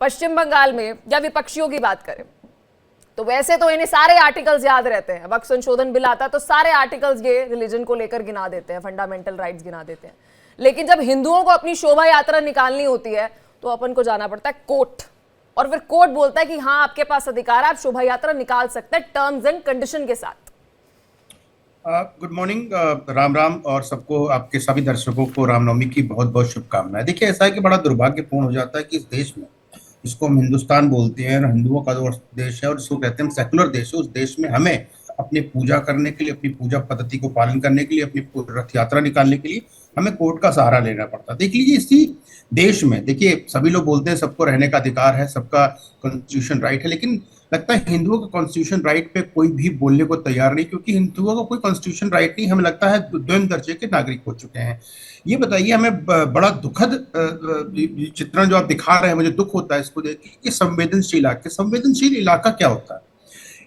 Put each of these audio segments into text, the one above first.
पश्चिम बंगाल में या विपक्षियों की बात करें तो वैसे तो इन्हें सारे आर्टिकल्स याद रहते हैं। वक्त संशोधन बिल आता है तो सारे आर्टिकल्स ये रिलीजन को लेकर गिना देते हैं, फंडामेंटल राइट्स गिना देते हैं। लेकिन जब हिंदुओं को अपनी शोभा यात्रा निकालनी होती है तो अपन को जाना पड़ता है कोर्ट, और फिर कोर्ट बोलता है कि हाँ आपके पास अधिकार है, आप शोभा यात्रा निकाल सकते हैं टर्म्स एंड कंडीशन के साथ। गुड मॉर्निंग, राम राम, और सबको, आपके सभी दर्शकों को रामनवमी की बहुत बहुत शुभकामनाएं। देखिए, ऐसा है कि बड़ा दुर्भाग्यपूर्ण हो जाता है कि इस देश में, जिसको हम हिंदुस्तान बोलते हैं, हिंदुओं का जो देश है और जिसको कहते हैं हम सेकुलर देश है, उस देश में हमें अपनी पूजा करने के लिए, अपनी पूजा पद्धति को पालन करने के लिए, अपनी रथ यात्रा निकालने के लिए हमें कोर्ट का सहारा लेना पड़ता है। देख लीजिए, इसी देश में देखिए, सभी लोग बोलते हैं सबको रहने का अधिकार है, सबका कॉन्स्टिट्यूशन राइट है, लेकिन लगता है हिंदुओं का कॉन्स्टिट्यूशन राइट पे कोई भी बोलने को तैयार नहीं, क्योंकि हिंदुओं का कोई कॉन्स्टिट्यूशन राइट नहीं। हमें लगता है द्वंद्व दर्जे के नागरिक हो चुके हैं। ये बताइए, हमें बड़ा दुखद चित्रण जो आप दिखा रहे हैं, मुझे दुख होता है इसको देख के कि संवेदनशील इलाका क्या होता है।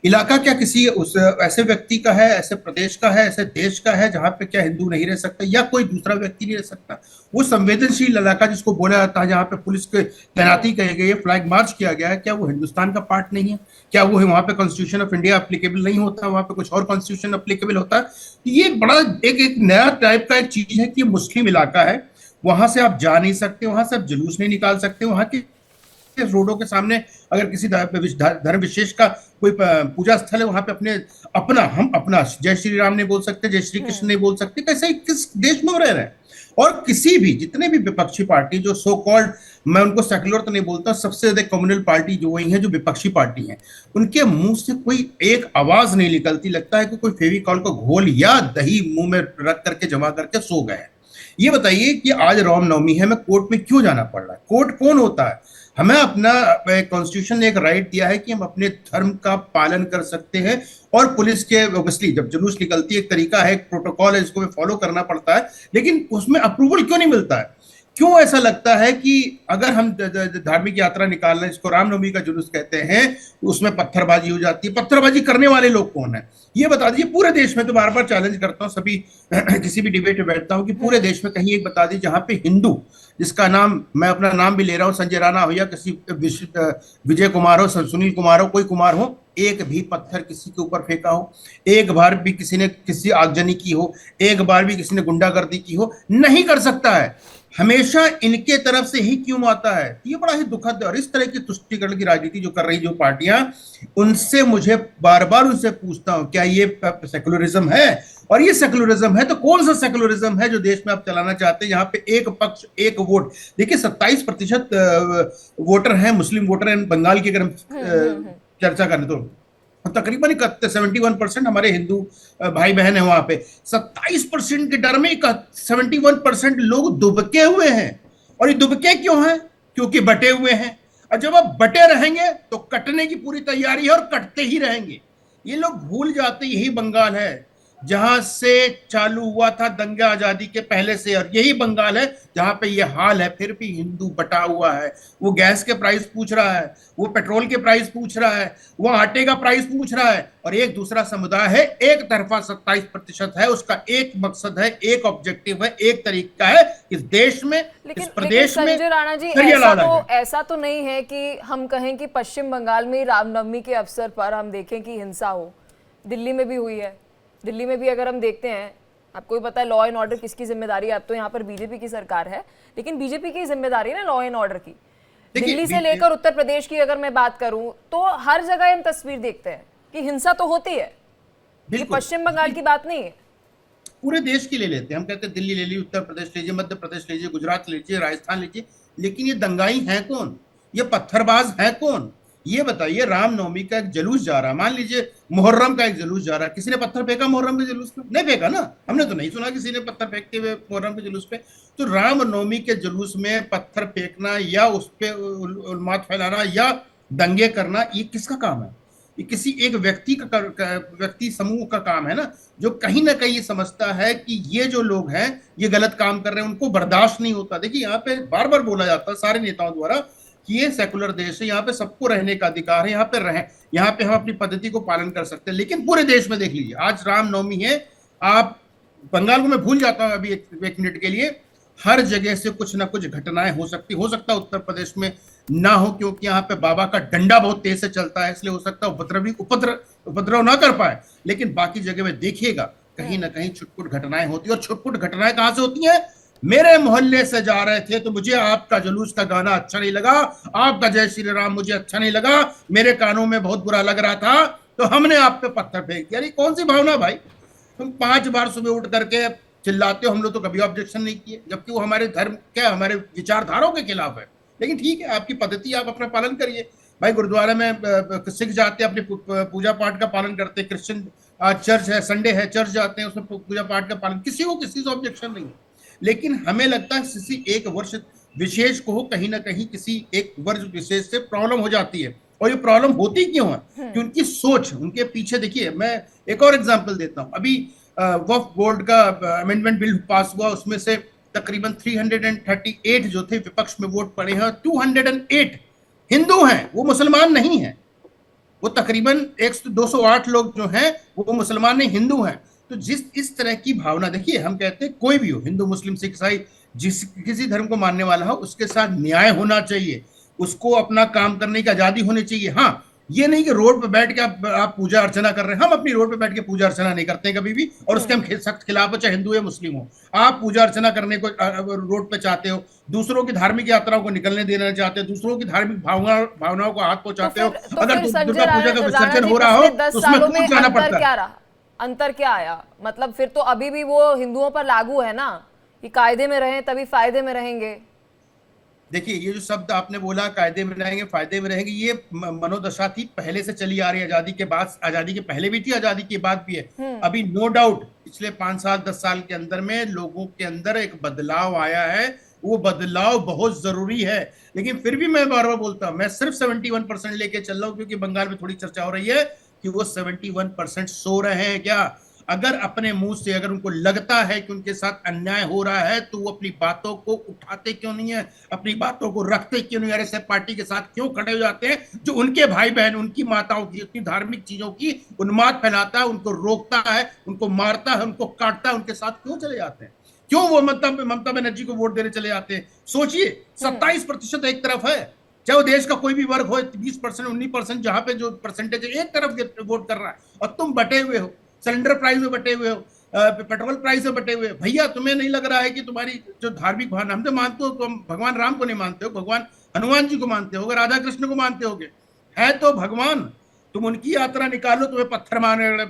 इलाका क्या किसी उस ऐसे व्यक्ति का है, ऐसे प्रदेश का है, ऐसे देश का है जहां पे क्या हिंदू नहीं रह सकता या कोई दूसरा व्यक्ति नहीं रह सकता? वो संवेदनशील इलाका जिसको बोला जाता है, जहां पे पुलिस की तैनाती की गई है, फ्लैग मार्च किया गया है, क्या वो हिंदुस्तान का पार्ट नहीं है? क्या वो वहां पे कॉन्स्टिट्यूशन ऑफ इंडिया अप्लीकेबल नहीं होता? वहां पे कुछ और कॉन्स्टिट्यूशन अप्लीकेबल होता है? ये बड़ा एक नया टाइप का एक चीज है कि मुस्लिम इलाका है, वहां से आप जा नहीं सकते, वहां से आप जुलूस नहीं निकाल सकते, वहां की रोडों के सामने अगर किसी धर्म विशेष का कोई पूजा स्थल है, वहां पे हम अपना जय श्री राम नहीं बोल सकते, जय श्री कृष्ण नहीं बोल सकते। कैसे, किस देश में रह रहे हैं? और किसी भी, जितने भी विपक्षी पार्टी जो सो कॉल्ड, मैं उनको सेकुलर तो नहीं बोलता, सबसे ज्यादा कम्युनल पार्टी जो वही है, जो विपक्षी पार्टी है, उनके मुंह से कोई एक आवाज नहीं निकलती। लगता है कि कोई फेविकॉल को घोल या दही मुंह में रख करके जमा करके सो गए। ये बताइए कि आज रामनवमी है, हमें कोर्ट में क्यों जाना पड़ रहा है? कोर्ट कौन होता है? हमें अपना कॉन्स्टिट्यूशन ने एक राइट दिया है कि हम अपने धर्म का पालन कर सकते हैं, और पुलिस के ऑब्वियसली जब जुलूस निकलती है, एक तरीका है, एक प्रोटोकॉल है, इसको फॉलो करना पड़ता है, लेकिन उसमें अप्रूवल क्यों नहीं मिलता है? क्यों ऐसा लगता है कि अगर हम धार्मिक यात्रा निकाल रहे हैं, इसको रामनवमी का जुलूस कहते हैं, उसमें पत्थरबाजी हो जाती है? पत्थरबाजी करने वाले लोग कौन है ये बता दीजिए। पूरे देश में, तो बार बार चैलेंज करता हूँ सभी किसी भी डिबेट में बैठता हूँ कि पूरे देश में कहीं एक बता दीजिए जहां पे हिंदू, जिसका नाम, मैं अपना नाम भी ले रहा हूँ, संजय राणा हो या किसी विजय कुमार हो, सुनील कुमार हो, कोई कुमार हो, एक भी पत्थर किसी के ऊपर फेंका हो, एक बार भी किसी ने किसी आगजनी की हो, एक बार भी किसी ने गुंडागर्दी की हो? नहीं कर सकता है। हमेशा इनके तरफ से ही क्यों आता है? ये बड़ा ही दुखद है। और इस तरह की तुष्टीकरण की राजनीति जो कर रही जो पार्टियां, उनसे मुझे बार बार उनसे पूछता हूं, क्या ये सेकुलरिज्म है? और ये सेकुलरिज्म है तो कौन सा सेकुलरिज्म है जो देश में आप चलाना चाहते हैं, यहाँ पे एक पक्ष एक वोट? देखिए, 27% वोटर हैं, मुस्लिम वोटर हैं बंगाल की, अगर हम चर्चा करें तो तकरीबन 71% हमारे हिंदू भाई बहन है वहां पे। 27% के डर में 71% लोग दुबके हुए हैं। और ये दुबके क्यों हैं? क्योंकि बटे हुए हैं। और जब आप बटे रहेंगे तो कटने की पूरी तैयारी है, और कटते ही रहेंगे। ये लोग भूल जाते यही बंगाल है जहां से चालू हुआ था दंगा आजादी के पहले से, और यही बंगाल है जहां पे ये हाल है। फिर भी हिंदू बटा हुआ है। वो गैस के प्राइस पूछ रहा है, वो पेट्रोल के प्राइस पूछ रहा है, वो आटे का प्राइस पूछ रहा है, और एक दूसरा समुदाय है एक तरफा 27% है। उसका एक मकसद है, एक ऑब्जेक्टिव है, एक तरीका है इस देश में, इस प्रदेश में। संजय राणा जी, ऐसा तो नहीं है कि हम कहें कि पश्चिम बंगाल में रामनवमी के अवसर पर हम देखें कि हिंसा हो। दिल्ली में भी हुई है। दिल्ली में भी अगर हम देखते हैं, आपको भी पता है लॉ एंड ऑर्डर किसकी जिम्मेदारी है। अब तो यहाँ पर बीजेपी की सरकार है, लेकिन बीजेपी की जिम्मेदारी है ना लॉ एंड ऑर्डर की। दिल्ली से लेकर उत्तर प्रदेश की अगर मैं बात करूं तो हर जगह हम तस्वीर देखते हैं कि हिंसा तो होती है। ये पश्चिम बंगाल की बात नहीं है, पूरे देश की ले लेते हैं। हम कहते हैं दिल्ली ले लीजिए, उत्तर प्रदेश लीजिए, मध्य प्रदेश लीजिए, गुजरात लीजिए, राजस्थान लीजिए, लेकिन ये दंगाई है कौन? ये पत्थरबाज है कौन? ये बताइए। रामनवमी का एक जुलूस जा रहा है, मान लीजिए मुहर्रम का एक जुलूस जा रहा है, किसी ने पत्थर फेंका मुहर्रम के जुलूस पे? नहीं फेंका ना, हमने तो नहीं सुना किसी ने पत्थर फेंकते हुए मुहर्रम के जुलूस पे। तो रामनवमी के जुलूस में पत्थर फेंकना या उस पे उन्माद फैलाना या दंगे करना, ये किसका काम है? ये किसी एक व्यक्ति समूह का काम है ना, जो कहीं ना कहीं समझता है कि ये जो लोग हैं ये गलत काम कर रहे हैं, उनको बर्दाश्त नहीं होता। देखिए, यहाँ पे बार बार बोला जाता है सारे नेताओं द्वारा कि ये सेकुलर देश है, यहाँ पे सबको रहने का अधिकार है, यहाँ पे हम अपनी पद्धति को पालन कर सकते हैं। लेकिन पूरे देश में देख लीजिए, आज रामनवमी है, आप बंगाल को मैं भूल जाता हूँ अभी एक मिनट के लिए, हर जगह से कुछ ना कुछ घटनाएं हो सकता है उत्तर प्रदेश में ना हो, क्योंकि यहाँ पे बाबा का डंडा बहुत तेज से चलता है, इसलिए हो सकता है उपद्रव ना कर पाए, लेकिन बाकी जगह में देखिएगा कहीं ना कहीं छुटपुट घटनाएं होती है। और छुटपुट घटनाएं कहां से होती हैं? मेरे मोहल्ले से जा रहे थे तो मुझे आपका जुलूस का गाना अच्छा नहीं लगा, आपका जय श्री राम मुझे अच्छा नहीं लगा, मेरे कानों में बहुत बुरा लग रहा था, तो हमने आप पे पत्थर फेंक दिया। अरे कौन सी भावना भाई? तुम 5 बार सुबह उठ करके चिल्लाते हो, हम लोग तो कभी ऑब्जेक्शन नहीं किए, जबकि वो हमारे धर्म क्या हमारे विचारधाराओं के खिलाफ है। लेकिन ठीक है, आपकी पद्धति, आप अपना पालन करिए। भाई गुरुद्वारा में सिख जाते हैं, अपने पूजा पाठ का पालन करते हैं, क्रिश्चियन चर्च है, संडे है, चर्च जाते हैं, उसमें पूजा पाठ का पालन, किसी को किसी से ऑब्जेक्शन नहीं है। लेकिन हमें लगता है किसी एक वर्ष विशेष को कहीं ना कहीं किसी एक वर्ष विशेष से प्रॉब्लम हो जाती है। और ये प्रॉब्लम होती क्यों है? कि उनकी सोच, उनके पीछे देखिए, मैं एक और एग्जांपल देता हूं। अभी वक्फ बोर्ड का अमेंडमेंट बिल पास हुआ, उसमें से तकरीबन 338 जो थे विपक्ष में वोट पड़े हैं, 208 हिंदू हैं, वो मुसलमान नहीं हैं। वो तकरीबन 208 लोग जो हैं वो मुसलमान नहीं, हिंदू हैं। तो जिस इस तरह की भावना, देखिए हम कहते हैं कोई भी हो, हिंदू मुस्लिम सिख ईसाई, जिस किसी धर्म को मानने वाला हो उसके साथ न्याय होना चाहिए, उसको अपना काम करने की आजादी होनी चाहिए। हाँ, ये नहीं कि रोड पे बैठ के आप पूजा अर्चना कर रहे हैं। हम अपनी रोड पे बैठ के पूजा अर्चना नहीं करते कभी भी, और उसके हम सख्त खिलाफ हो, चाहे हिंदू या मुस्लिम हो। आप पूजा अर्चना करने को रोड पे चाहते हो, दूसरों की धार्मिक यात्राओं को निकलने देना चाहते हो, दूसरों की धार्मिक भावनाओं को हाथ पहुंचाते हो, अगर संजय दुर्गा पूजा का राणा विसर्जन जी, हो रहा हो पिछले 10 तो उसमें सालों में कूद जाना अंतर पड़ता क्या है। रहा? अंतर क्या आया? मतलब फिर तो अभी भी वो हिंदुओं पर लागू है ना, कि कायदे में रहें तभी फायदे में रहेंगे। देखिए, ये जो शब्द आपने बोला, कायदे में रहेंगे फायदे में रहेंगे, ये मनोदशा थी, पहले से चली आ रही है। आजादी के बाद, आजादी के पहले भी थी, आजादी के बाद भी है। अभी नो डाउट पिछले 5 साल 10 साल के अंदर में लोगों के अंदर एक बदलाव आया है, वो बदलाव बहुत जरूरी है। लेकिन फिर भी मैं बार बार बोलता हूं, मैं सिर्फ 71% लेके चल रहा हूं, क्योंकि बंगाल में थोड़ी चर्चा हो रही है कि वो 71% सो रहे हैं क्या। अगर अपने मुंह से अगर उनको लगता है कि उनके साथ अन्याय हो रहा है, तो वो अपनी बातों को उठाते क्यों नहीं है, अपनी बातों को रखते क्यों नहीं है, ऐसे पार्टी के साथ क्यों खड़े हो जाते हैं जो उनके भाई बहन, उनकी माताओं की, अपनी धार्मिक चीजों की उन्माद फैलाता है, उनको रोकता है, उनको मारता है, उनको काटता है, उनके साथ क्यों चले जाते हैं? क्यों वो ममता बनर्जी को वोट देने चले जाते हैं? सोचिए, 27% एक तरफ है, चाहे वो देश का कोई भी वर्ग हो, 20% 19%, जहां पे जो परसेंटेज है एक तरफ वोट कर रहा है, और तुम बटे हुए हो, सिलेंडर प्राइस में बटे हुए हो, पेट्रोल प्राइस में बटे हुए। भैया तुम्हें नहीं लग रहा है कि तुम्हारी जो धार्मिक भावना, हम तो मानते हो, तुम भगवान राम को नहीं मानते हो, भगवान हनुमान जी को मानते हो, राधा कृष्ण को मानते होगे, है तो भगवान। तुम उनकी यात्रा निकालो, तुम्हें पत्थर मारने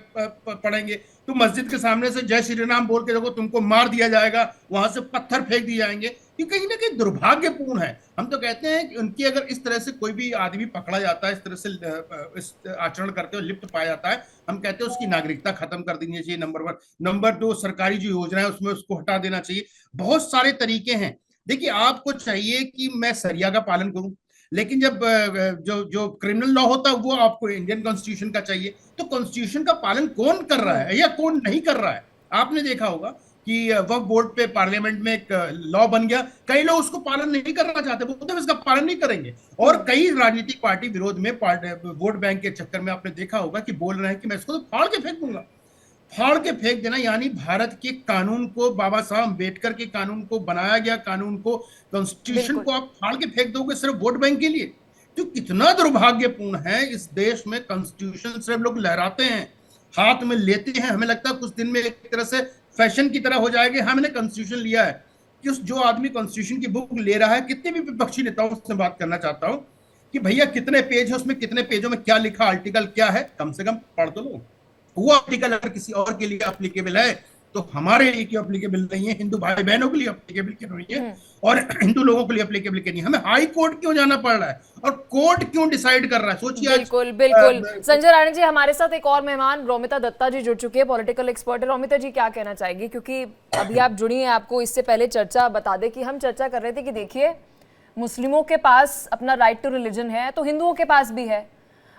पड़ेंगे। तुम मस्जिद के सामने से जय श्री राम बोल के देखो, तुमको मार दिया जाएगा, वहां से पत्थर फेंक दिए जाएंगे। ये कहीं ना कहीं दुर्भाग्यपूर्ण है। हम तो कहते हैं कि उनकी अगर इस तरह से कोई भी आदमी पकड़ा जाता है, इस तरह से इस आचरण करते हुए लिप्त पाया जाता है, हम कहते हैं उसकी नागरिकता खत्म कर देनी चाहिए, नंबर 1। नंबर 2, सरकारी जो योजना है उसमें उसको हटा देना चाहिए। बहुत सारे तरीके हैं। देखिए, आपको चाहिए कि मैं सरिया का पालन करूं, लेकिन जब जो जो क्रिमिनल लॉ होता है वो आपको इंडियन कॉन्स्टिट्यूशन का चाहिए। तो कॉन्स्टिट्यूशन का पालन कौन कर रहा है या कौन नहीं कर रहा है? आपने देखा होगा कि वक्फ बोर्ड पे पार्लियामेंट में एक लॉ बन गया, कई लोग उसको पालन नहीं करना चाहते, बोलते हैं इसका पालन नहीं करेंगे। और कई राजनीतिक पार्टी विरोध में, वोट बैंक के चक्कर में आपने देखा होगा कि बोल रहे हैं कि मैं इसको तो फाड़ के फेंक दूंगा। फाड़ के फेंक देना यानी भारत के कानून को, बाबा साहब अम्बेडकर के कानून को, बनाया गया कानून को, कॉन्स्टिट्यूशन को आप फाड़ के फेंक दोगे सिर्फ वोट बैंक के लिए। तो कितना दुर्भाग्यपूर्ण है, इस देश में कॉन्स्टिट्यूशन सिर्फ लोग लहराते हैं, हाथ में लेते हैं, हमें लगता है कुछ दिन में एक तरह से फैशन की तरह हो जाएगी, हमने कॉन्स्टिट्यूशन लिया है। कि उस जो आदमी कॉन्स्टिट्यूशन की बुक ले रहा है, कितने भी विपक्षी नेताओं से बात करना चाहता हूं कि भैया कितने पेज है उसमें, कितने पेजों में क्या लिखा, आर्टिकल क्या है, कम से कम पढ़ तो लो। वो आर्टिकल अगर किसी और के लिए अप्लीकेबल है तो हमारे लिए क्यों अप्लीकेबल नहीं है? हिंदू भाई बहनों के लिए अप्लीकेबल क्यों नहीं है, और हिंदू लोगों के लिए अप्लीकेबल क्यों नहीं है? हमें हाई कोर्ट क्यों जाना पड़ रहा है, और कोर्ट क्यों डिसाइड कर रहा है? सोचिए। बिल्कुल बिल्कुल। संजय राणा जी, हमारे साथ एक और मेहमान रोमिता दत्ता जी जुड़ चुकी है, पॉलिटिकल एक्सपर्ट है। रोमिता जी, क्या कहना चाहेगी? क्योंकि अभी आप जुड़ी हैं, आपको इससे पहले चर्चा बता दें कि हम चर्चा कर रहे थे कि देखिए, मुस्लिमों के पास अपना राइट टू रिलीजन है, तो हिंदुओं के पास भी है।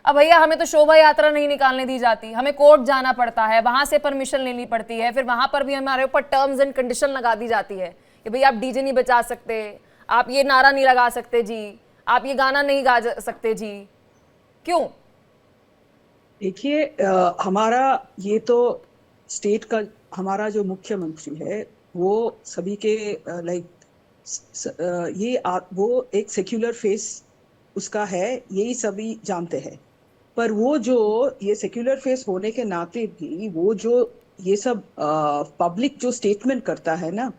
अब भैया, हमें तो शोभा यात्रा नहीं निकालने दी जाती, हमें कोर्ट जाना पड़ता है, वहां से परमिशन लेनी पड़ती है, फिर वहां पर भी हमारे ऊपर टर्म्स एंड कंडीशन लगा दी जाती है कि भाई आप डीजे नहीं बजा सकते, आप ये नारा नहीं लगा सकते जी, आप ये गाना नहीं गा सकते जी। क्यों? देखिए, हमारा ये तो स्टेट का, हमारा जो मुख्यमंत्री है वो सभी के लाइक वो एक सेक्युलर फेस उसका है, यही सभी जानते हैं। पर वो जो ये सेक्युलर फेस होने के नाते भी वो जो ये सब पब्लिक जो स्टेटमेंट करता है ना,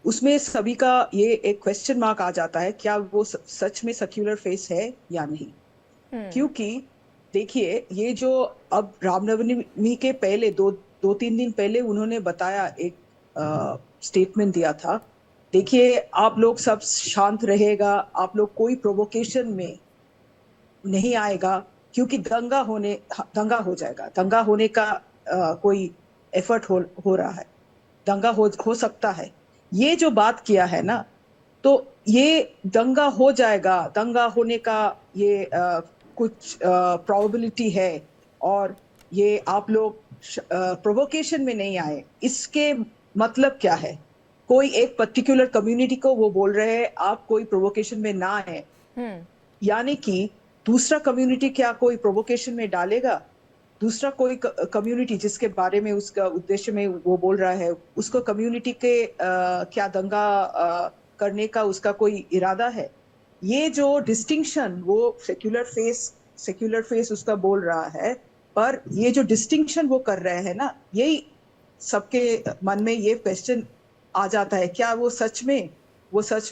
उसमें सभी का ये एक क्वेश्चन मार्क आ जाता है, क्या वो सच में सेक्युलर फेस है या नहीं। क्योंकि देखिए, ये जो अब रामनवमी के पहले दो तीन दिन पहले उन्होंने बताया, एक स्टेटमेंट दिया था, देखिए आप लोग सब शांत रहेगा, आप लोग कोई प्रोवोकेशन में नहीं आएगा, क्योंकि दंगा हो जाएगा, दंगा होने का कोई एफर्ट हो रहा है, दंगा हो सकता है। ये जो बात किया है ना, तो ये दंगा हो जाएगा, दंगा होने का ये कुछ प्रोबेबिलिटी है, और ये आप लोग प्रोवोकेशन में नहीं आए, इसके मतलब क्या है? कोई एक पर्टिकुलर कम्युनिटी को वो बोल रहे हैं आप कोई प्रोवोकेशन में ना आए, यानी कि दूसरा कम्युनिटी क्या कोई प्रोवोकेशन में डालेगा? दूसरा कोई कम्युनिटी जिसके बारे में उसका उद्देश्य में वो बोल रहा है, उसको कम्युनिटी के क्या दंगा करने का उसका कोई इरादा है? ये जो डिस्टिंक्शन वो सेक्युलर फेस उसका बोल रहा है, पर ये जो डिस्टिंक्शन वो कर रहे हैं ना, यही सबके मन में ये क्वेश्चन आ जाता है, क्या वो सच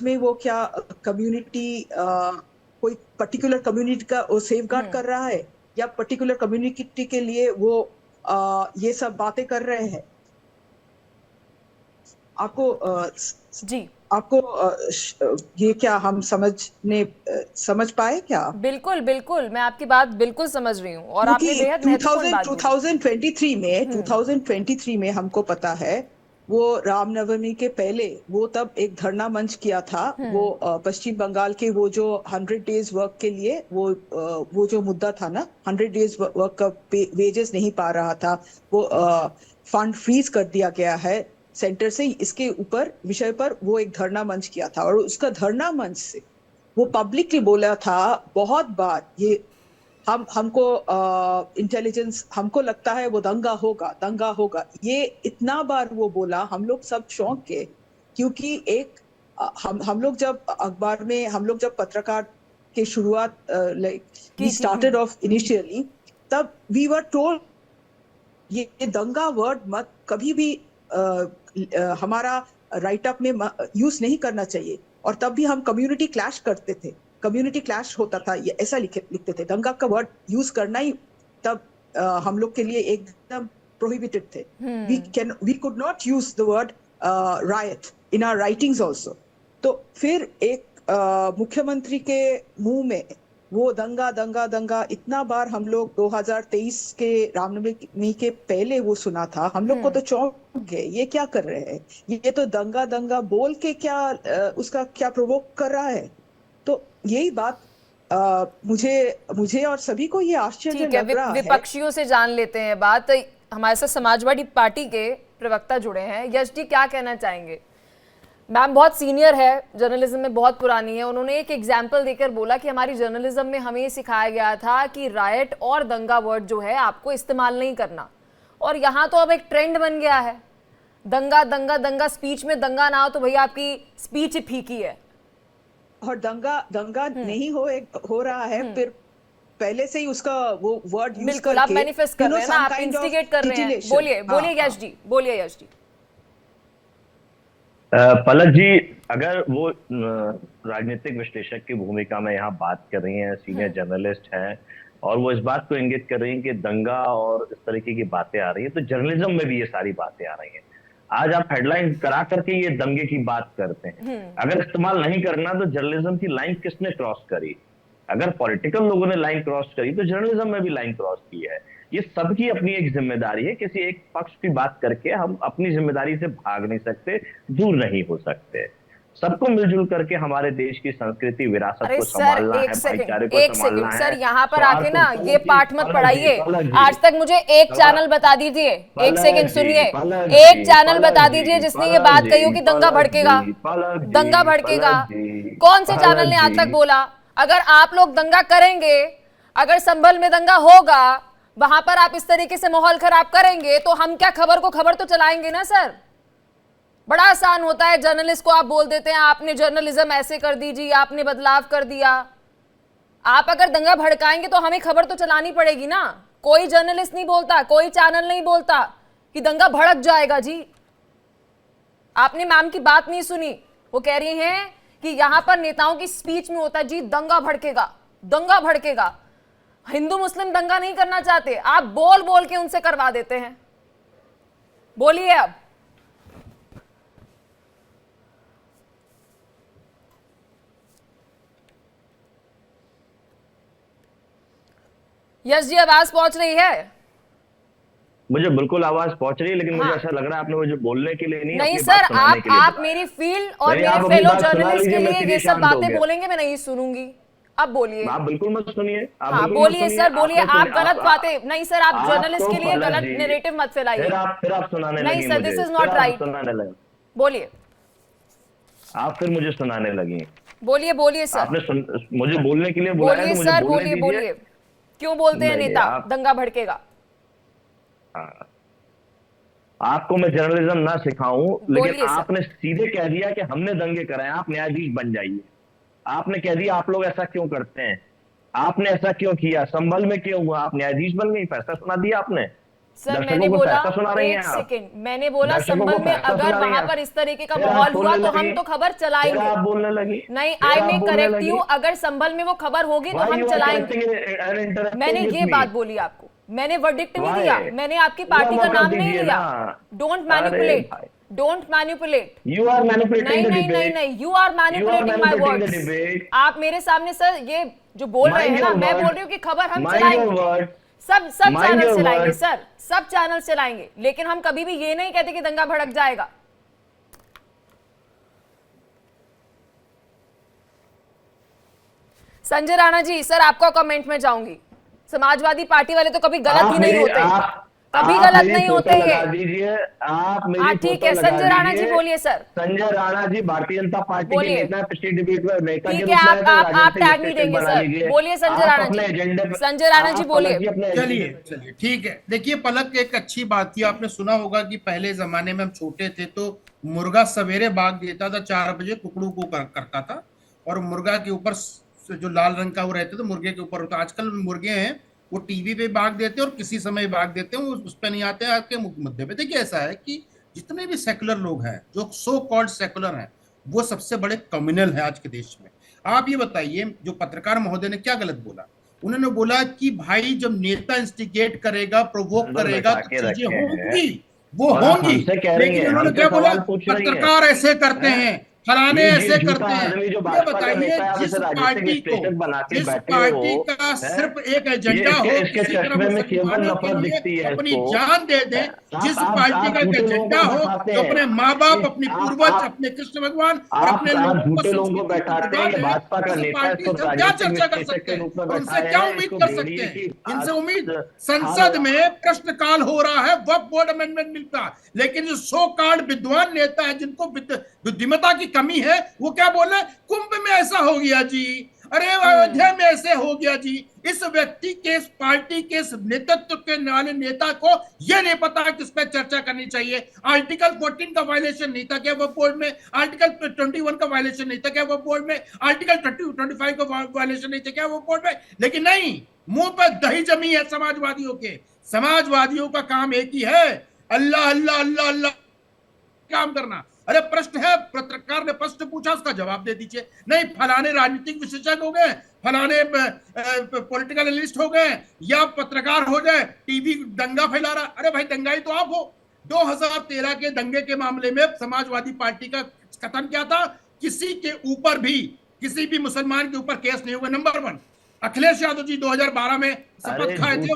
में वो क्या कम्युनिटी कोई पर्टिकुलर कम्युनिटी का वो सेफगार्ड कर रहा है, या पर्टिकुलर कम्युनिटी के लिए वो ये सब बातें कर रहे हैं? आपको ये क्या हम समझ पाए क्या? बिल्कुल बिल्कुल, मैं आपकी बात बिल्कुल समझ रही हूँ, और आपने बेहद महत्वपूर्ण बात बोली। 2023 में हमको पता है, वो रामनवमी के पहले वो तब एक धरना मंच किया था, वो पश्चिम बंगाल के वो जो 100 डेज वर्क के लिए वो जो मुद्दा था ना, 100 डेज वर्क का वेजेस नहीं पा रहा था, वो फंड फ्रीज कर दिया गया है सेंटर से, इसके ऊपर विषय पर वो एक धरना मंच किया था, और उसका धरना मंच से वो पब्लिकली बोला था बहुत बार, ये हमको इंटेलिजेंस हमको लगता है वो दंगा होगा, ये इतना बार वो बोला, हम लोग सब चौंक गए, क्योंकि एक हम लोग जब अखबार में, हम लोग जब पत्रकार के शुरुआत वी स्टार्टेड ऑफ इनिशियली, तब वी वर टोल्ड ये दंगा वर्ड मत कभी भी हमारा राइट अप में यूज नहीं करना चाहिए, और तब भी हम कम्युनिटी क्लैश करते थे, कम्युनिटी क्लैश होता था, ये ऐसा लिखते थे, दंगा का वर्ड यूज करना ही तब हम लोग के लिए एकदम प्रोहिबिटेड थे। We could not use the word riot in our writings also. तो फिर एक मुख्यमंत्री के मुंह में वो दंगा इतना बार हम लोग 2023 के रामनवमी के पहले वो सुना था, हम लोग को तो चौंक गए, ये क्या कर रहे हैं, ये तो दंगा बोल के क्या उसका क्या प्रोवोक कर रहा है। तो यही बात मुझे और सभी को ये आश्चर्य लग रहा है। विपक्षियों से जान लेते हैं बात। हमारे साथ समाजवादी पार्टी के प्रवक्ता जुड़े हैं, यश जी क्या कहना चाहेंगे? मैम बहुत सीनियर है, जर्नलिज्म में बहुत पुरानी है, उन्होंने एक एग्जाम्पल देकर बोला कि हमारी जर्नलिज्म में हमें सिखाया गया था कि रायट और दंगा वर्ड जो है आपको इस्तेमाल नहीं करना, और यहाँ तो अब एक ट्रेंड बन गया है, दंगा, स्पीच में दंगा ना हो तो भैया आपकी स्पीच फीकी है, और दंगा नहीं हो रहा है, फिर पहले से ही उसका वो वर्ड यूज करके आप मैनिफेस्ट कर रहे हैं ना, आप इंस्टिगेट कर रहे हैं। बोलिए यश जी। पलक जी, अगर वो राजनीतिक विश्लेषक की भूमिका में यहाँ बात कर रही हैं, सीनियर जर्नलिस्ट हैं, और वो इस बात को इंगित कर रही हैं कि दंगा और इस तरीके की बातें आ रही हैं, तो जर्नलिज्म में भी ये सारी बातें आ रही हैं। आज आप हेडलाइन करा करके ये दंगे की बात करते हैं, अगर इस्तेमाल नहीं करना तो जर्नलिज्म की लाइन किसने क्रॉस करी? अगर पॉलिटिकल लोगों ने लाइन क्रॉस करी तो जर्नलिज्म में भी लाइन क्रॉस की है। ये सबकी अपनी एक जिम्मेदारी है, किसी एक पक्ष की बात करके हम अपनी जिम्मेदारी से भाग नहीं सकते, दूर नहीं हो सकते। सबको मिलजुल करके हमारे देश की संस्कृति विरासत को संभालना है, भाईचारे को संभालना है। सर यहाँ पर आके ना ये पाठ मत पढ़ाइए, आज तक मुझे एक चैनल बता दीजिए, एक सेकंड सुनिए, एक चैनल बता दीजिए जिसने ये बात कही हो कि दंगा भड़केगा। कौन से चैनल ने आज तक बोला? अगर आप लोग दंगा करेंगे, अगर संभल में दंगा होगा, वहां पर आप इस तरीके से माहौल खराब करेंगे, तो हम क्या खबर तो चलाएंगे ना सर। बड़ा आसान होता है, जर्नलिस्ट को आप बोल देते हैं आपने जर्नलिज्म ऐसे कर दीजिए, आपने बदलाव कर दिया। आप अगर दंगा भड़काएंगे तो हमें खबर तो चलानी पड़ेगी ना। कोई जर्नलिस्ट नहीं बोलता, कोई चैनल नहीं बोलता कि दंगा भड़क जाएगा जी। आपने मैम की बात नहीं सुनी, वो कह रही हैं कि यहां पर नेताओं की स्पीच में होता है जी दंगा भड़केगा, दंगा भड़केगा। हिंदू मुस्लिम दंगा नहीं करना चाहते, आप बोल बोल के उनसे करवा देते हैं। बोलिए अब। यस जी, आवाज पहुंच रही है? मुझे बिल्कुल आवाज पहुंच रही है, लेकिन मुझे हाँ। ऐसा लग रहा है आपने मुझे बोलने के लिए नहीं नहीं अपनी बात सर, सुनाने के लिए आप बुलाया। मेरी फील्ड और नहीं, आप मेरे अपनी फेलो बात सुना जर्नलिस्ट लीजिए, के मैं लिए सीधे ये सब शांत हो बातें गया। बोलेंगे, मैं नहीं सुनूंगी। अब बोलिए। आप बिल्कुल मत सुनिए, आप हाँ बिल्कुल मत बोलिए सुनिए। सर, बोलिए। आपने आप सुनिए, गलत बातें नहीं सर, आप जर्नलिस्ट के लिए आपको गलत जी, नैरेटिव मत फैलाइए। फिर आप सुनाने नहीं लगी सर, मुझे, दिस इज फिर नॉट आप राइट। सुनाने लगे, बोलिए आप फिर मुझे सुनाने लगी। बोलिए बोलिए सर, आपने मुझे बोलने के लिए बुलाया, बोलिए तो मुझे सर, बोलने बोलिए दीजिए। बोलिए। क्यों बोलते हैं नहीं, नेता आप- दंगा भड़केगा? हाँ। आपको मैं जर्नलिज्म ना सिखाऊं, लेकिन बोलिए सर। आपने सीधे कह दिया कि हमने दंगे कराए, आप न्यायाधीश बन जाइए। आपने कह दिया आप लोग ऐसा क्यों करते हैं, आपने ऐसा क्यों किया, संभल में क्यों हुआ, आप न्यायाधीश बन गई, फैसला सुना दिया आपने। सर दर्शकों मैंने को बोला, फैसला सुना रही एक हैं आप। सेकंड, मैंने बोला दर्शकों को संभल में फैसला अगर सुना रही वहां हैं पर आप। इस तरीके का फिर आप माहौल हुआ बोलने तो हम लगी। तो खबर फिर चलाएंगे। आप बोलने लगी। नहीं, फिर आई आप मे बोलने करेक्ट लगी। यू, अगर संभल में वो खबर होगी तो Why हम you are चलाएंगे। correcting and interrupting मैंने with ये me? बात बोली आपको, मैंने वर्डिक्ट नहीं Why? दिया, मैंने आपकी पूरा पार्टी का मौका नाम नहीं दीजिए लिया। ना। डोंट अरे मैनिपुलेट, भाई। Don't manipulate. You are manipulating नहीं the नहीं नहीं debate. नहीं, you are manipulating my manipulating the words. debate. आप मेरे सामने सर ये जो बोल रहे Mind हैं ना, your मैं words. बोल रही हूँ कि खबर हम Mind your चलाएंगे, words. सब Mind चैनल your चलाएंगे words. सर, सब चैनल चलाएंगे, लेकिन हम कभी भी ये नहीं कहते कि दंगा भड़क जाएगा। संजय राणा जी, सर आपका कमेंट में जाऊंगी। समाजवादी पार्टी वाले तो कभी गलत ही नहीं होते, कभी गलत नहीं होते ये। दीजिए आप मेरी हाँ ठीक है, फोटो लगा संजय राणा जी दीजिए। बोलिए सर। संजय राणा जी भारतीय जनता पार्टी के बोलिए। नेता, पिछली डिबेट में नेता के ठीक रूप है, में आप आए थे, आप राजनीतिक टैग नहीं स्टेटस देंगे बना सर। लीजिए। बोलिए संजय आप राणा अपने जी। एजेंडे पे- संजय राणा जी आप बोलिए। अलग ही अपने चलिए एजेंडे पे- चलिए ठीक है। देखिए पलक, एक अच्छी बात थी, आपने सुना होगा कि पहले जमाने में हम छोटे थे तो मुर्गा सवेरे भाग देता था, 4 बजे कुकड़ू को करता था, और मुर्गा के ऊपर जो लाल रंग का वो रहते थे मुर्गे के ऊपर होता। आजकल मुर्गे हैं वो टीवी पे भाग देते हैं और किसी समय भाग देते हैं, उस पर नहीं आते हैं आपके मुद्दे पे। देखिए ऐसा है कि जितने भी सेकुलर लोग हैं, जो सो कॉल्ड सेकुलर हैं, वो सबसे बड़े कम्युनल है आज के देश में। आप ये बताइए, जो पत्रकार महोदय ने क्या गलत बोला? उन्होंने बोला कि भाई जब नेता इंस्टिगेट करेगा, प्रोवोक अंदर करेगा बैठा तो के चीजें रखे हैं। होंगी, वो और आप होंगी। हमसे कह रही लेकिन हैं, उन्होंने हमसे क्या बोला? सवाल पूछ रही हैं। पत्रकार ऐसे करते हैं, फलाने ये ऐसे झूठा करते हैं। आदमी जो ये भाजपा का बताइए, नेता है, आप जिस इसे राजनीतिक पार्टी को, स्टेटस बना के जिस बैठे पार्टी हो, का हैं? सिर्फ एक ये एजेंडा हो, इसके किसी तरह चश्मे में केवल मुसलमानों के नफरत लिए दिखती है अपनी इसको। जान दे दे, जिस पार्टी का झूठे लोगों एजेंडा को हो, बैठाते जो हैं। अपने माँ बाप, अपनी आप- पूर्वज, आप- अपने कृष्ण भगवान और आप अपने लोगों को, झूठे लोगों को संस्कृति बैठाते हैं कि बर्बाद है, भाजपा का उस नेता पार्टी इसको से हम क्या राजनीतिक चर्चा कर विश्लेषक सकते के हैं रूप में और उनसे बैठाए क्या हैं, उम्मीद इसको कर सकते भेड़िए हैं? की इनसे उम्मीद, हाल- संसद में प्रश्नकाल हो रहा है, वक्फ बोर्ड अमेंडमेंट मिलता, लेकिन जो सो कॉल्ड विद्वान नेता है, जिनको बुद्धिमत्ता की कमी है, वो क्या बोल रहे हैं? कुंभ में ऐसा हो गया जी, अरे अयोध्या में ऐसे हो गया जी। इस व्यक्ति के, इस पार्टी के, इस नेतृत्व के वाले नेता को यह नहीं पता किस पे चर्चा करनी चाहिए। आर्टिकल 14 का वायलेशन नहीं था क्या वो बोर्ड में? आर्टिकल 21 का वायलेशन नहीं था क्या वो बोर्ड में? आर्टिकल 25 का वायलेशन नहीं था क्या वो बोर्ड में? लेकिन नहीं, मुंह पर दही जमी है समाजवादियों के। समाजवादियों का काम एक ही है, अल्लाह अल्लाह अल्लाह अल्लाह काम करना। अरे प्रश्न है, पत्रकार ने प्रश्न पूछा, उसका जवाब दे दीजिए। नहीं, फलाने राजनीतिक विशेषज्ञ हो गए, फलाने पॉलिटिकल एनालिस्ट हो गए, या पत्रकार हो जाए, टीवी दंगा फैला रहा। अरे भाई दंगाई तो आप हो। 2013 के दंगे के मामले में समाजवादी पार्टी का कथन क्या था? किसी के ऊपर भी, किसी भी मुसलमान के ऊपर केस नहीं हुआ। नंबर 1, अखिलेश यादव जी 2012 में शपथ खाए थे,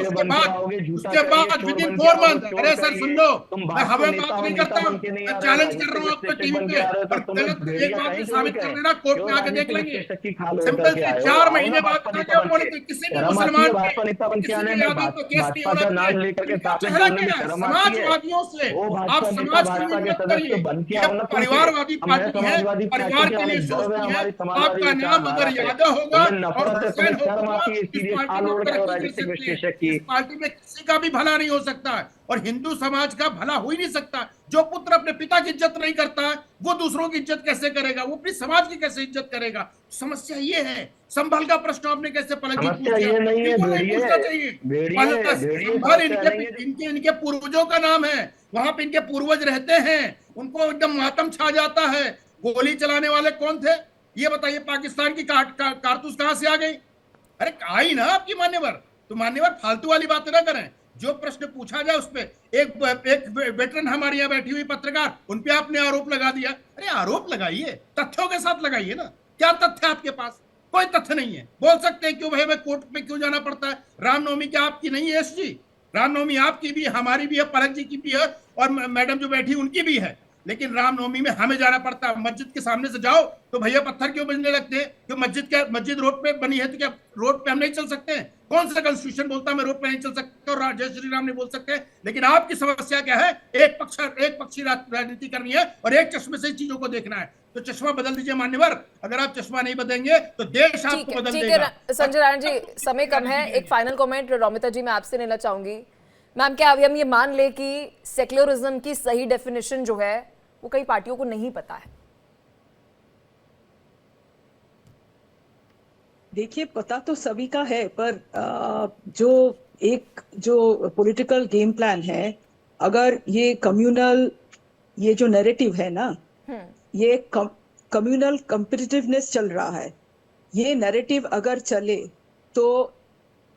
उसके बाद विद इन 4 मंथ, अरे सर सुन लो, मैं हमें बात नहीं करता हूँ, मैं चैलेंज कर रहा हूँ आपको टीवी पे, और गलत एक बात साबित कर देना, कोर्ट में आके देख लेंगे। सिंपल से 4 महीने बाद क्या बोले थे? किसी भी मुसलमान पे, किसी भी यादव को केस नहीं होना चाहिए। चेहरा क्या है? समाजवादियों से आप समाज की मत करिए। यह परिवारवादी पार्टी है, परिवार के लिए सोचती है। आपका नाम अगर यादव होगा और हुसैन होगा शर्म आती है इस सीरियस पार्टी में आलोड़ के तरक्की कर राजनीतिक सकते हैं। विश्लेषक की। इस पार्टी में किसी का भी भला नहीं हो सकता है और हिंदू समाज का भला हो ही नहीं सकता। जो पुत्र अपने पिता की इज्जत नहीं करता है वो दूसरों की इज्जत कैसे करेगा, वो अपनी समाज की कैसे इज्जत करेगा। समस्या ये है। संभल का प्रश्न आपने कैसे पलक जी पूछ समस्या दिया, ये नहीं है बिल्कुल नहीं भेड़िए, पूछना चाहिए। भेड़िए संभल समस्या नहीं है। इनके इनके पूर्वजों का नाम है, वहां पे इनके पूर्वज रहते हैं, उनको एकदम मातम छा जाता है। गोली चलाने वाले कौन थे ये बताइए, पाकिस्तान की कारतूस कहां से आ गई? अरे आई ना आपकी मान्यवर। तो मान्यवर फालतू वाली बातें ना करें, जो प्रश्न पूछा जाए उस पे। एक वेटरन हमारे यहाँ बैठी हुई पत्रकार, उन पे आपने आरोप लगा दिया। अरे आरोप लगाइए, तथ्यों के साथ लगाइए ना। क्या तथ्य है आपके पास? कोई तथ्य नहीं है। बोल सकते हैं क्यों भाई हमें कोर्ट पे क्यों जाना पड़ता है? रामनवमी क्या आपकी नहीं है एसजी? रामनवमी आपकी भी है, हमारी भी है, पलक जी की भी है और मैडम जो बैठी उनकी भी है। लेकिन रामनवमी में हमें जाना पड़ता है। मस्जिद के सामने से जाओ तो भैया पत्थर क्यों बजने लगते हैं? क्यों मस्जिद रोड पे बनी है तो क्या रोड पे हम नहीं चल सकते हैं? कौन सा कॉन्स्टिट्यूशन बोलता है मैं रोड पे नहीं चल सकता और जय श्री राम नहीं बोल सकते? लेकिन आपकी समस्या क्या है? एक पक्षी राजनीति करनी है और एक चश्मे से चीजों को देखना है। तो चश्मा बदल दीजिए मान्यवर। अगर आप चश्मा नहीं बदलेंगे तो देश आपको बदल देगा। संजय राणा जी, समय कम है, एक फाइनल कमेंट रोमिता जी मैं आपसे लेना चाहूंगी। मैम, क्या अभी हम ये मान ले कि सेक्युलरिज्म की सही डेफिनेशन जो है वो कई पार्टियों को नहीं पता है? देखिए, पता तो सभी का है, पर जो पॉलिटिकल गेम प्लान है, अगर ये कम्युनल, ये जो नैरेटिव है ना, ये कम्युनल कॉम्पिटिटिवनेस चल रहा है, ये नैरेटिव अगर चले तो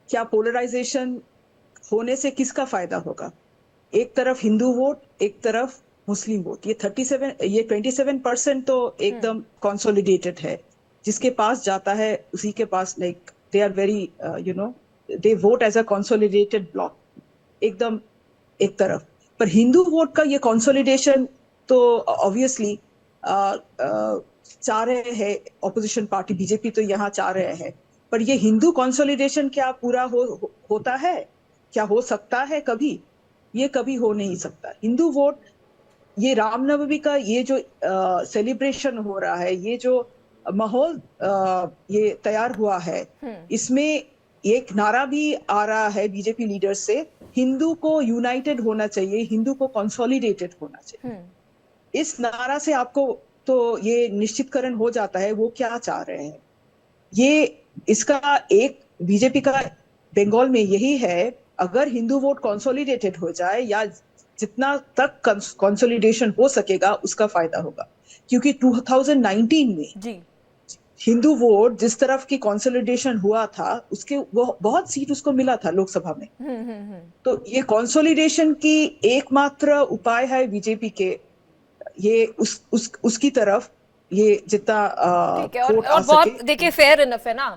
क्या पोलराइजेशन होने से किसका फायदा होगा? एक तरफ हिंदू वोट, एक तरफ मुस्लिम वोट। ये 27% तो एकदम कंसोलिडेटेड है। जिसके पास जाता है उसी के पास, like they are very they vote as a consolidated block, एकदम एक तरफ। पर हिंदू वोट का ये कंसोलिडेशन तो ऑब्वियसली चाह रहे हैं ऑपोजिशन पार्टी बीजेपी, तो यहाँ चाह रहे हैं। पर ये हिंदू कंसोलिडेशन क्या पूरा होता है? क्या हो सकता है कभी? ये कभी हो नहीं सकता। हिंदू वोट, ये रामनवमी का ये जो सेलिब्रेशन हो रहा है, ये जो माहौल ये तैयार हुआ है, इसमें एक नारा भी आ रहा है बीजेपी लीडर से, हिंदू को यूनाइटेड होना चाहिए, हिंदू को कंसोलिडेटेड होना चाहिए। इस नारा से आपको तो ये निश्चितकरण हो जाता है वो क्या चाह रहे हैं। ये इसका एक बीजेपी का बंगाल में यही है, अगर हिंदू वोट कंसोलिडेटेड हो जाए या जितना तक कंसोलिडेशन हो सकेगा उसका फायदा होगा। क्योंकि 2019 में जी हिंदू वोट जिस तरफ की कंसोलिडेशन हुआ था, उसके वो बहुत सीट उसको मिला था लोकसभा में। तो ये कंसोलिडेशन की एकमात्र उपाय है बीजेपी के, ये उसकी तरफ ये जितना ठीक है। और वोट आ बहुत सके। देखिए, फेयर इनफ है ना।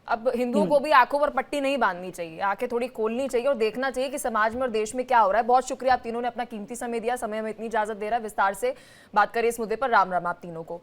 अब हिंदुओं को भी आंखों पर पट्टी नहीं बांधनी चाहिए, आंखें थोड़ी खोलनी चाहिए और देखना चाहिए कि समाज में और देश में क्या हो रहा है। बहुत शुक्रिया, आप तीनों ने अपना कीमती समय दिया। समय में इतनी इजाजत दे रहा है विस्तार से बात करें इस मुद्दे पर। राम राम आप तीनों को।